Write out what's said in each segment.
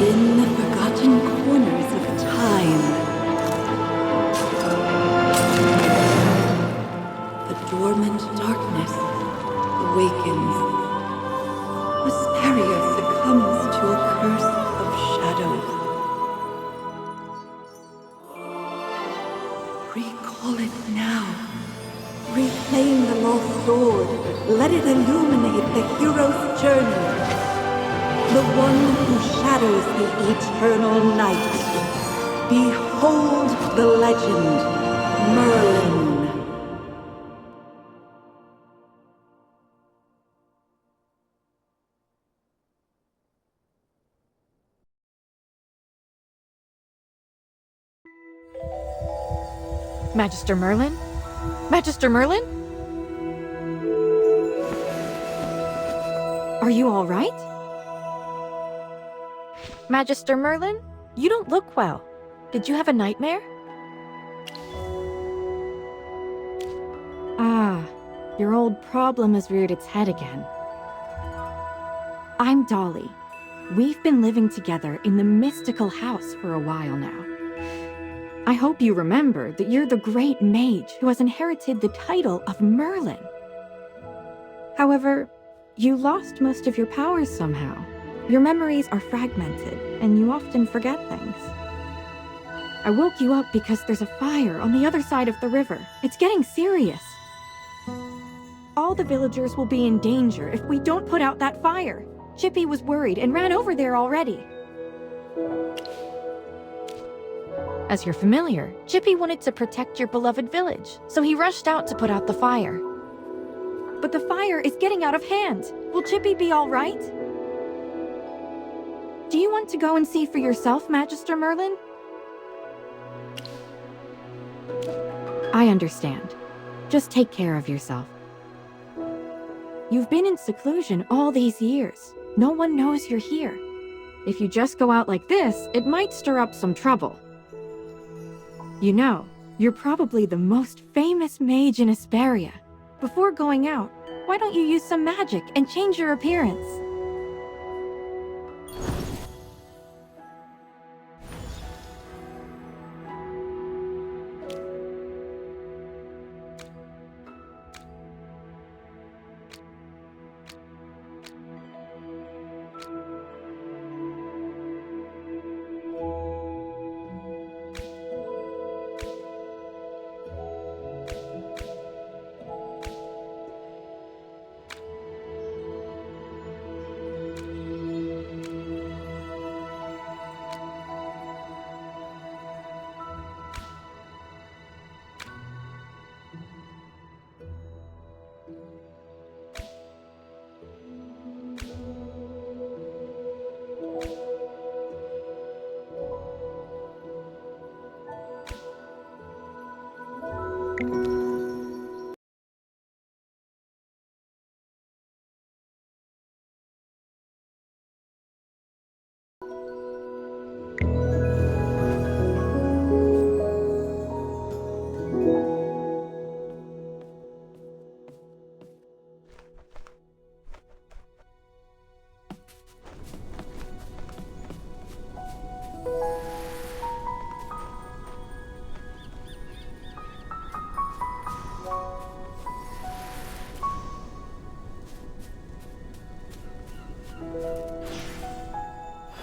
In the forgotten corners of time, the dormant darkness awakens. Esperia succumbs to a curse of shadows. Recall it now. Reclaim the lost sword. Let it illuminate the hero's journey. The one who shatters the eternal night. Behold the legend, Merlin. Magister Merlin? Magister Merlin? Are you all right? Magister Merlin? You don't look well. Did you have a nightmare? Ah, your old problem has reared its head again. I'm Dolly. We've been living together in the mystical house for a while now. I hope you remember that you're the great mage who has inherited the title of Merlin. However, you lost most of your powers somehow. Your memories are fragmented, and you often forget things. I woke you up because there's a fire on the other side of the river. It's getting serious. All the villagers will be in danger if we don't put out that fire. Chippy was worried and ran over there already. As you're familiar, Chippy wanted to protect your beloved village, so he rushed out to put out the fire. But the fire is getting out of hand. Will Chippy be all right? Do you want to go and see for yourself, Magister Merlin? I understand. Just take care of yourself. You've been in seclusion all these years. No one knows you're here. If you just go out like this, it might stir up some trouble. You know, you're probably the most famous mage in Esperia. Before going out, why don't you use some magic and change your appearance?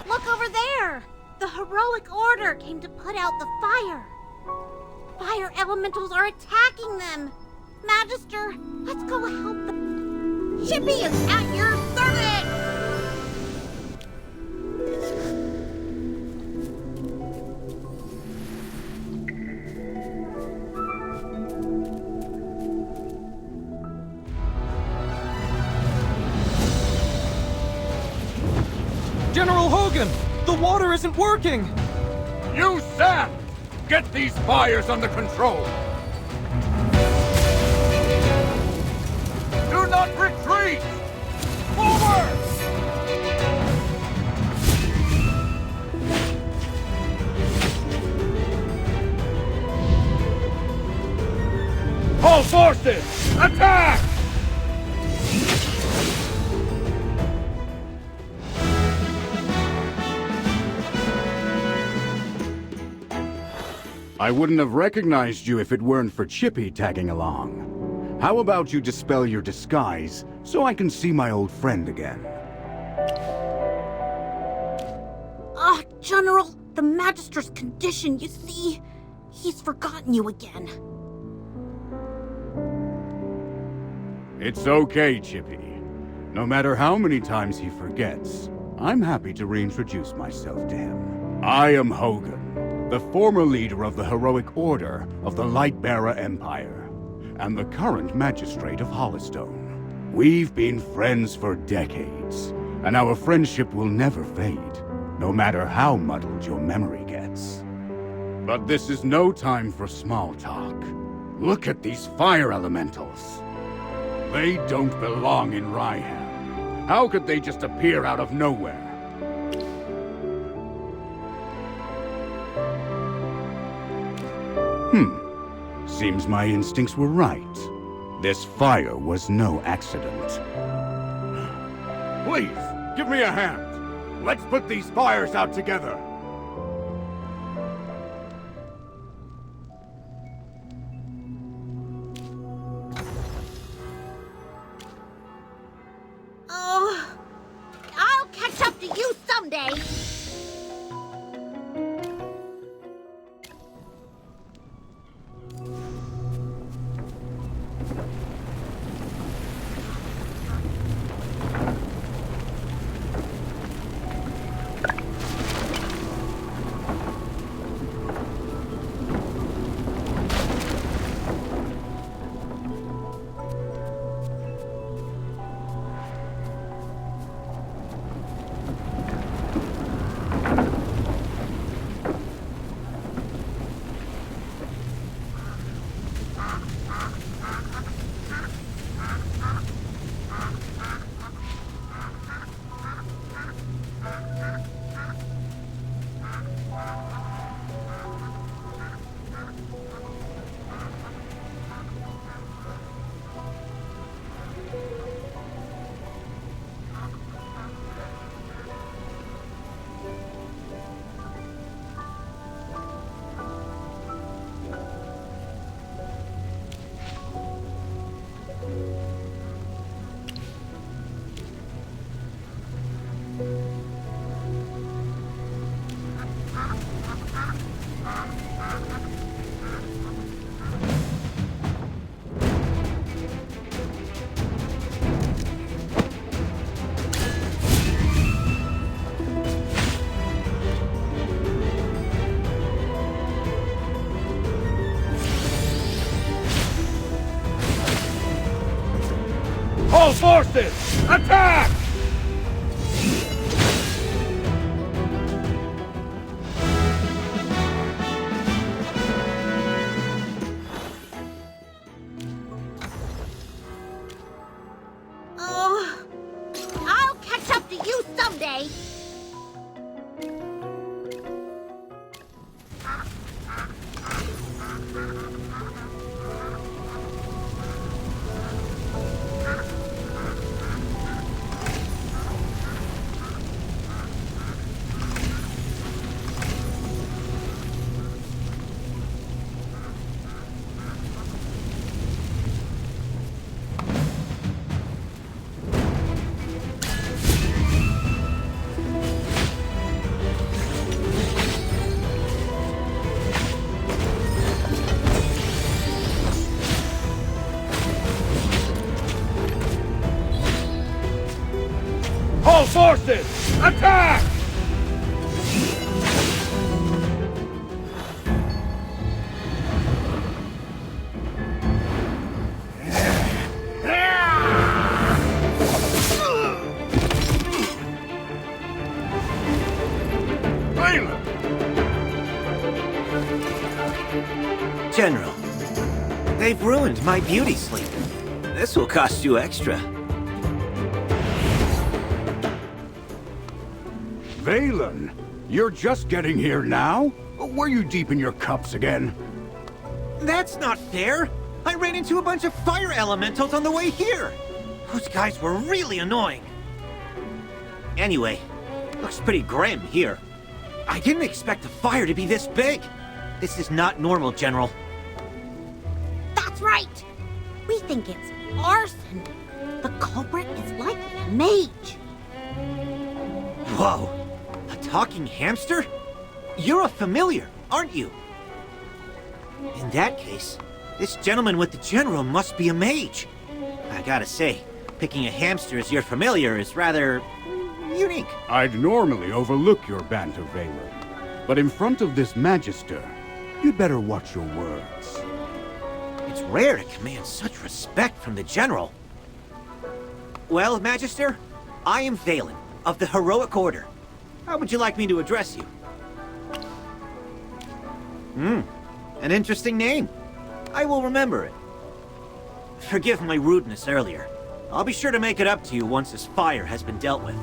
Look over there! The heroic order came to put out the fire. Fire elementals are attacking them. Magister, let's go help them. Chippy is at your service! General Hogan! The water isn't working! You Sam! Get these fires under control! Do not retreat! Forward! All forces, attack! I wouldn't have recognized you if it weren't for Chippy tagging along. How about you dispel your disguise so I can see my old friend again? General, the Magister's condition, you see, he's forgotten you again. It's okay, Chippy. No matter how many times he forgets, I'm happy to reintroduce myself to him. I am Hogan, the former leader of the heroic order of the Lightbearer Empire, and the current magistrate of Hollowstone. We've been friends for decades, and our friendship will never fade, no matter how muddled your memory gets. But this is no time for small talk. Look at these fire elementals. They don't belong in Rhyham. How could they just appear out of nowhere? Seems my instincts were right. This fire was no accident. Please, give me a hand. Let's put these fires out together. I'll catch up to you someday. All forces, attack! I'll catch up to you someday. All forces, attack! General, they've ruined my beauty sleep. This will cost you extra. Valen, you're just getting here now? Were you deep in your cups again? That's not fair! I ran into a bunch of fire elementals on the way here! Those guys were really annoying. Anyway, looks pretty grim here. I didn't expect the fire to be this big. This is not normal, General. That's right! We think it's arson. The culprit is likely a mage. Whoa! A talking hamster? You're a familiar, aren't you? In that case, this gentleman with the General must be a mage. I gotta say, picking a hamster as your familiar is rather unique. I'd normally overlook your banter, Valen. But in front of this Magister, you'd better watch your words. It's rare to command such respect from the General. Well, Magister, I am Valen, of the Heroic Order. How would you like me to address you? An interesting name. I will remember it. Forgive my rudeness earlier. I'll be sure to make it up to you once this fire has been dealt with.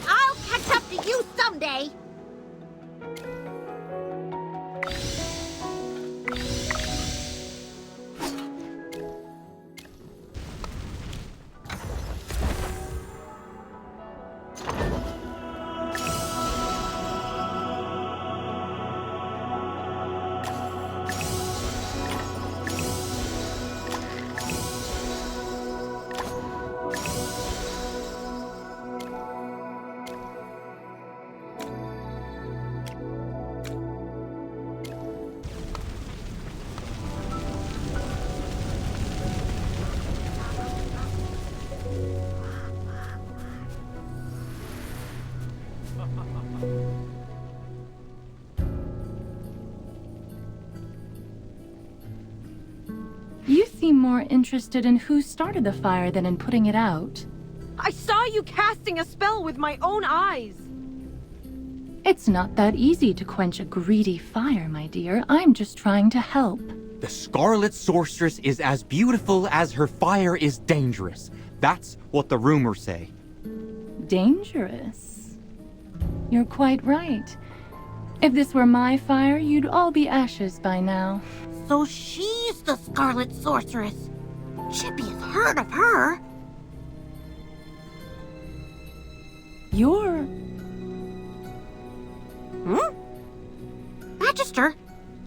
I'll catch up to you someday. You seem more interested in who started the fire than in putting it out. I saw you casting a spell with my own eyes. It's not that easy to quench a greedy fire, my dear. I'm just trying to help. The Scarlet Sorceress is as beautiful as her fire is dangerous. That's what the rumors say. Dangerous? You're quite right. If this were my fire, you'd all be ashes by now. So she's the Scarlet Sorceress. Chippy has heard of her. You're... Magister,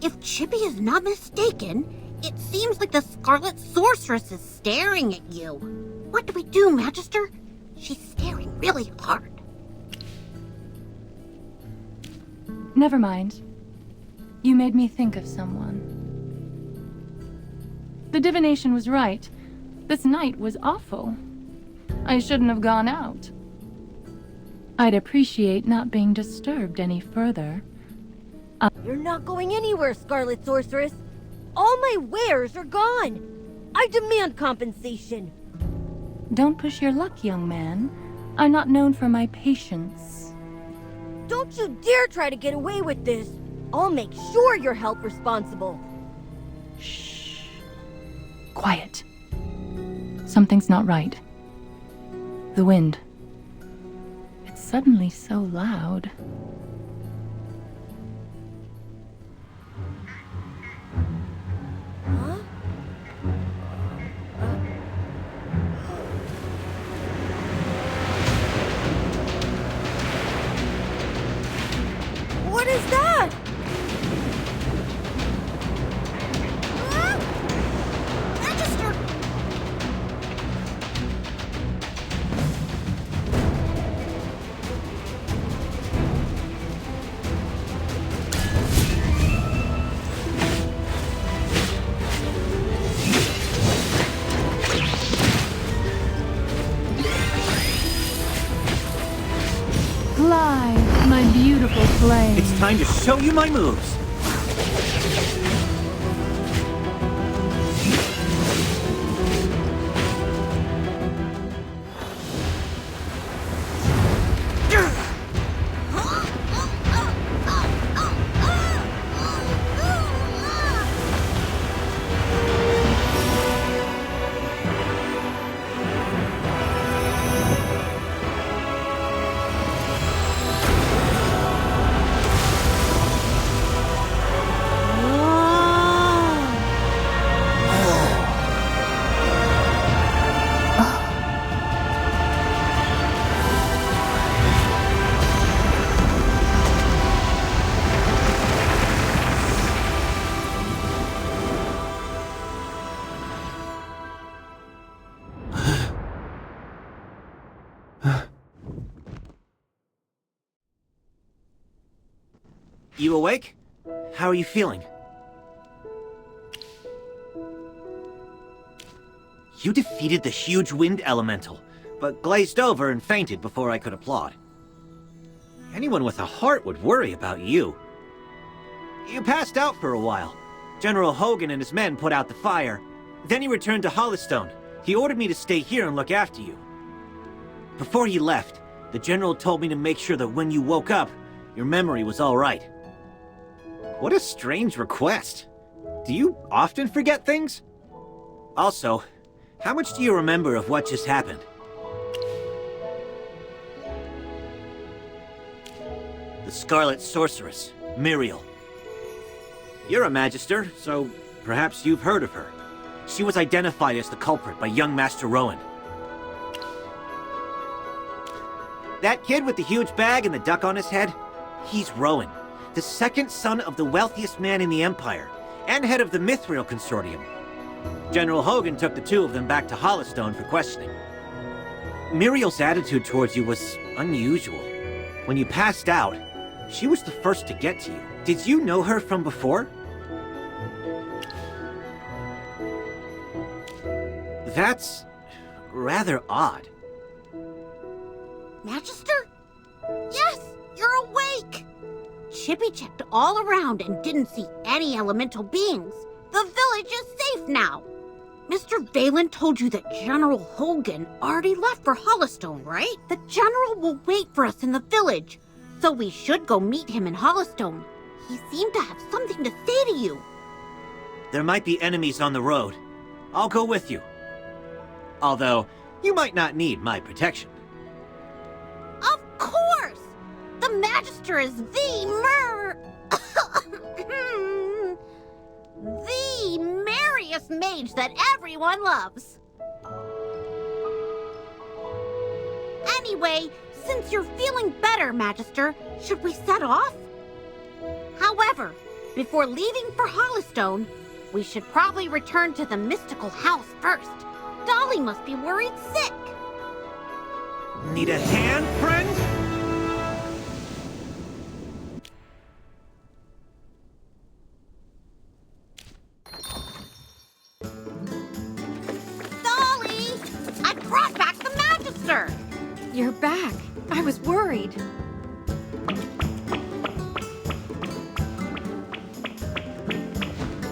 if Chippy is not mistaken, it seems like the Scarlet Sorceress is staring at you. What do we do, Magister? She's staring really hard. Never mind. You made me think of someone. The divination was right. This night was awful. I shouldn't have gone out. I'd appreciate not being disturbed any further. You're not going anywhere, Scarlet Sorceress. All my wares are gone. I demand compensation. Don't push your luck, young man. I'm not known for my patience. Don't you dare try to get away with this. I'll make sure you're held responsible. Shh. Quiet. Something's not right. The wind. It's suddenly so loud. What is that? Magister! Flame. It's time to show you my moves. You awake? How are you feeling? You defeated the huge wind elemental, but glazed over and fainted before I could applaud. Anyone with a heart would worry about you. You passed out for a while. General Hogan and his men put out the fire. Then he returned to Hollystone. He ordered me to stay here and look after you. Before he left, the General told me to make sure that when you woke up, your memory was all right. What a strange request. Do you often forget things? Also, how much do you remember of what just happened? The Scarlet Sorceress, Muriel. You're a Magister, so perhaps you've heard of her. She was identified as the culprit by young Master Rowan. That kid with the huge bag and the duck on his head? He's Rowan, the second son of the wealthiest man in the Empire, and head of the Ethereal Consortium. General Hogan took the two of them back to Hollystone for questioning. Muriel's attitude towards you was unusual. When you passed out, she was the first to get to you. Did you know her from before? That's rather odd. Magister? Yes, you're awake! Chippy checked all around and didn't see any elemental beings. The village is safe now. Mr. Valen told you that General Hogan already left for Hollystone, right? The General will wait for us in the village, so we should go meet him in Hollystone. He seemed to have something to say to you. There might be enemies on the road. I'll go with you. Although, you might not need my protection. Of course! The Magister is the merriest mage that everyone loves. Anyway, since you're feeling better, Magister, should we set off? However, before leaving for Hollystone, we should probably return to the mystical house first. Dolly must be worried sick. Need a hand, friend? Dolly! I brought back the Magister! You're back. I was worried.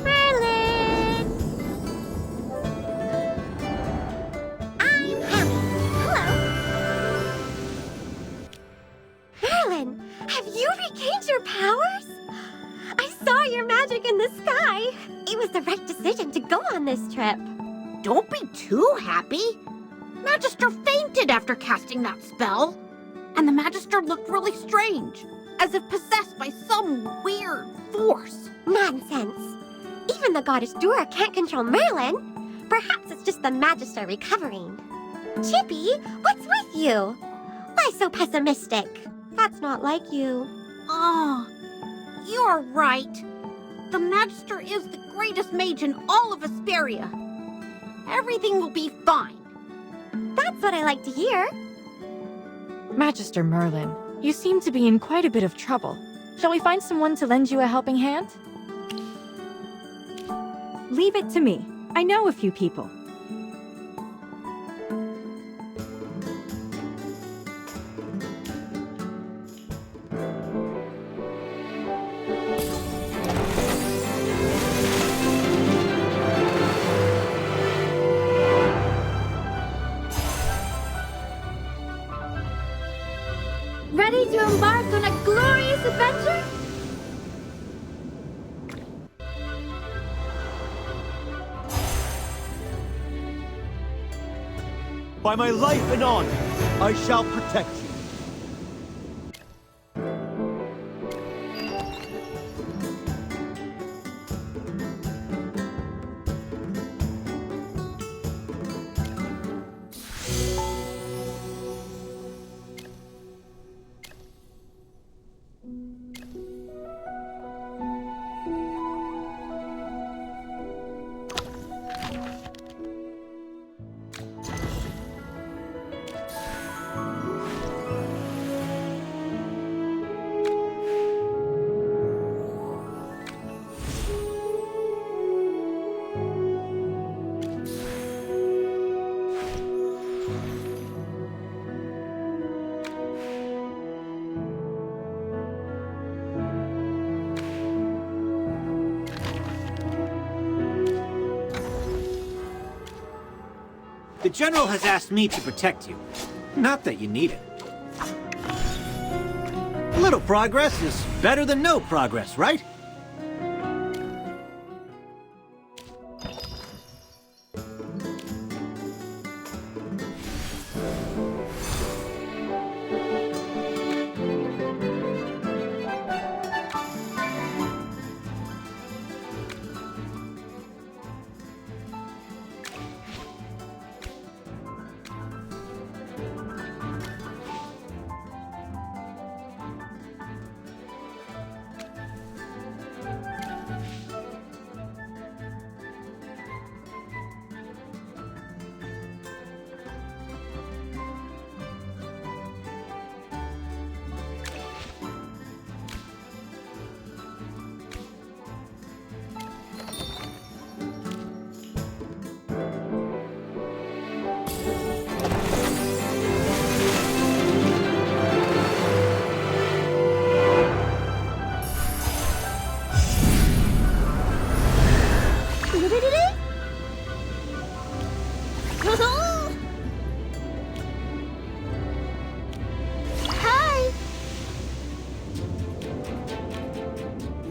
Merlin! I'm Ellie. Hello. Merlin, have you regained your powers? I saw your magic in the sky. It was the right decision to go on this trip. Don't be too happy. Magister fainted after casting that spell. And the Magister looked really strange, as if possessed by some weird force. Nonsense. Even the goddess Dora can't control Merlin. Perhaps it's just the Magister recovering. Chippy, what's with you? Why so pessimistic? That's not like you. Oh, you're right. The Magister is the greatest mage in all of Esperia. Everything will be fine. That's what I like to hear. Magister Merlin, you seem to be in quite a bit of trouble. Shall we find someone to lend you a helping hand? Leave it to me. I know a few people. By my life and honor, I shall protect you. The General has asked me to protect you. Not that you need it. Little progress is better than no progress, right?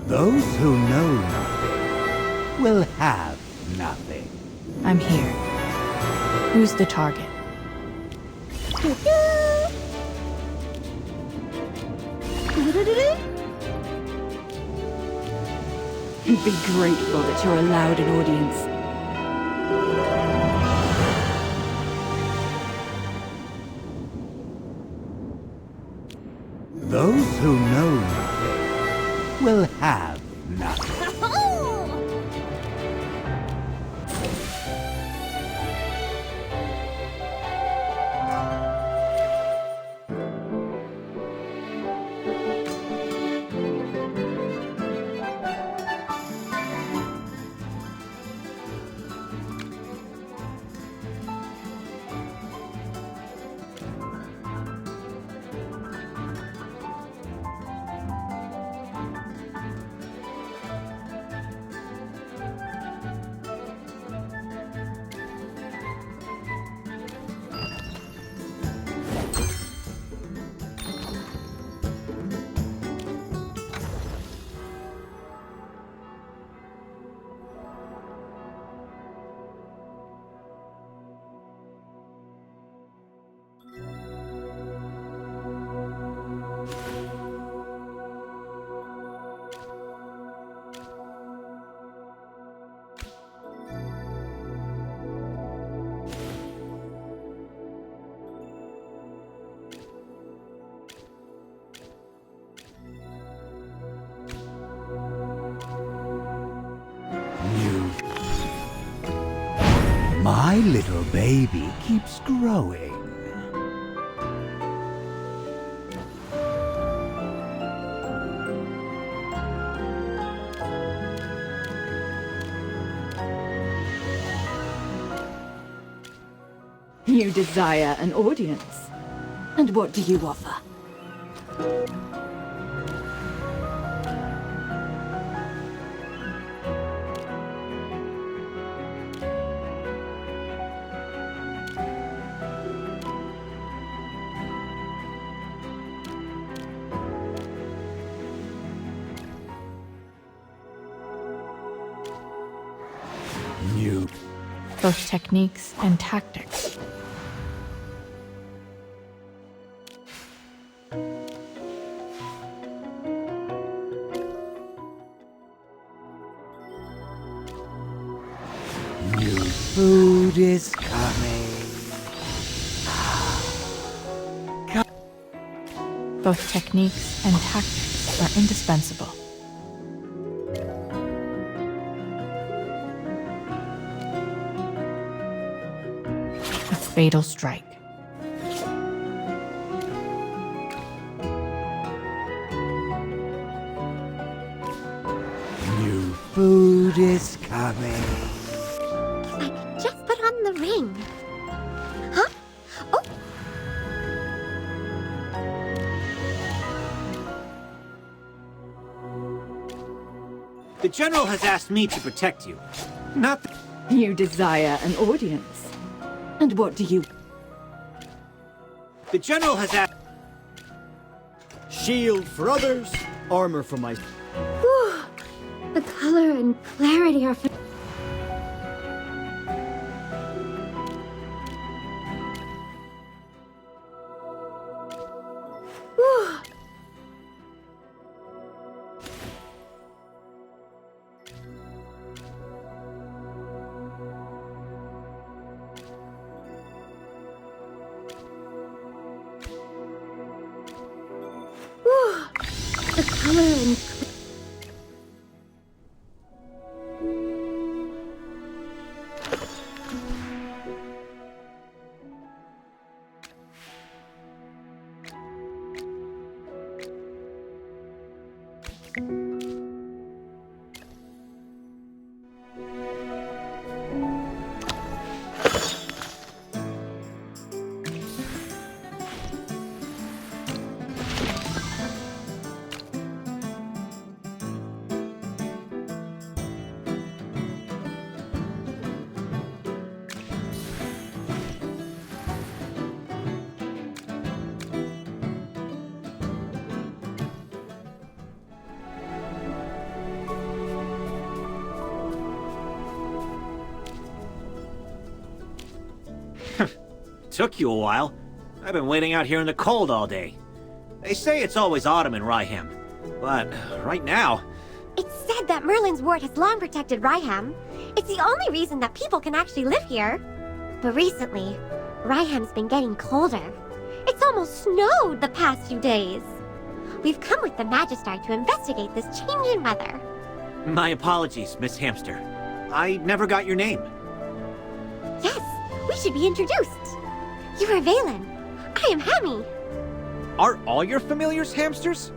Those who know nothing will have nothing. I'm here. Who's the target? Be grateful that you're allowed an audience. Those who know nothing will have nothing. My little baby keeps growing. You desire an audience. And what do you offer? Both techniques and tactics. food is coming. Both techniques and tactics are indispensable. A fatal strike. New food is coming. If I could just put on the ring. Huh? Oh! The General has asked me to protect you. Not the... You desire an audience. And what do you... The General has asked... Shield for others, armor for my... Whew. The color and clarity are... Whew. Whew. The color and... Took you a while. I've been waiting out here in the cold all day. They say it's always autumn in Ryham, but right now... It's said that Merlin's ward has long protected Ryham. It's the only reason that people can actually live here. But recently, Ryham's been getting colder. It's almost snowed the past few days. We've come with the Magister to investigate this change in weather. My apologies, Miss Hamster. I never got your name. Yes, we should be introduced. You are Valen. I am Hammy. Are all your familiars hamsters?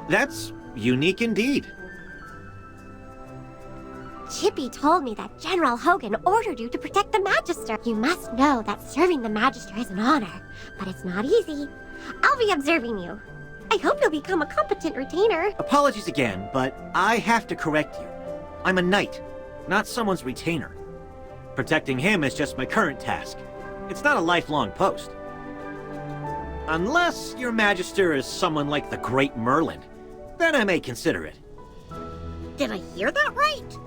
That's unique indeed. Chippy told me that General Hogan ordered you to protect the Magister. You must know that serving the Magister is an honor, but it's not easy. I'll be observing you. I hope you'll become a competent retainer. Apologies again, but I have to correct you. I'm a knight, not someone's retainer. Protecting him is just my current task. It's not a lifelong post. Unless your Magister is someone like the great Merlin, then I may consider it. Did I hear that right?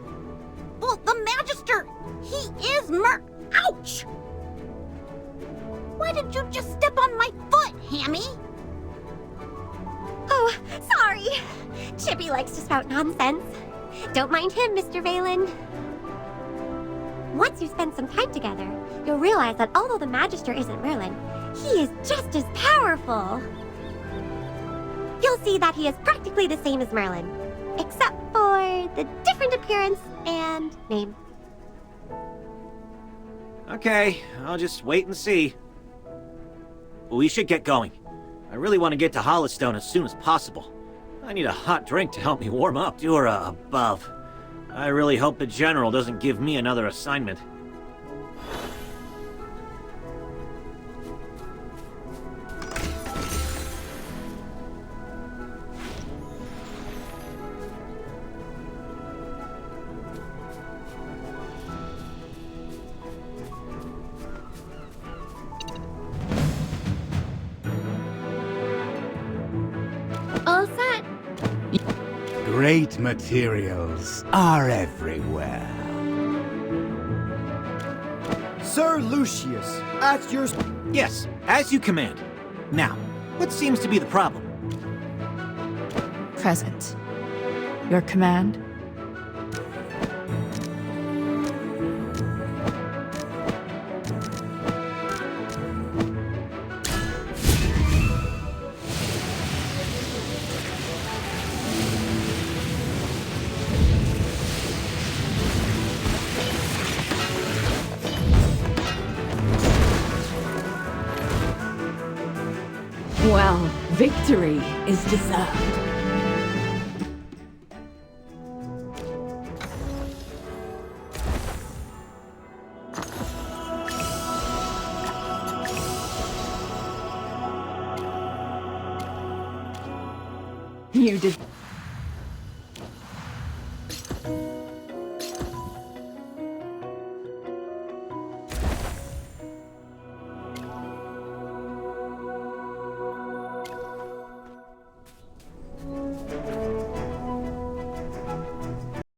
Well, the Magister, he is Ouch! Why did you just step on my foot, Hammy? Oh, sorry. Chippy likes to spout nonsense. Don't mind him, Mr. Valen. Once you spend some time together, you'll realize that although the Magister isn't Merlin, he is just as powerful. You'll see that he is practically the same as Merlin, except for the different appearance and name. Okay, I'll just wait and see. We should get going. I really want to get to Hollowstone as soon as possible. I need a hot drink to help me warm up. Dura above. I really hope the General doesn't give me another assignment. All set. Great materials are everywhere. Sir Lucius, at your... Yes, as you command. Now, what seems to be the problem? Present. Your command? Victory is deserved. You did.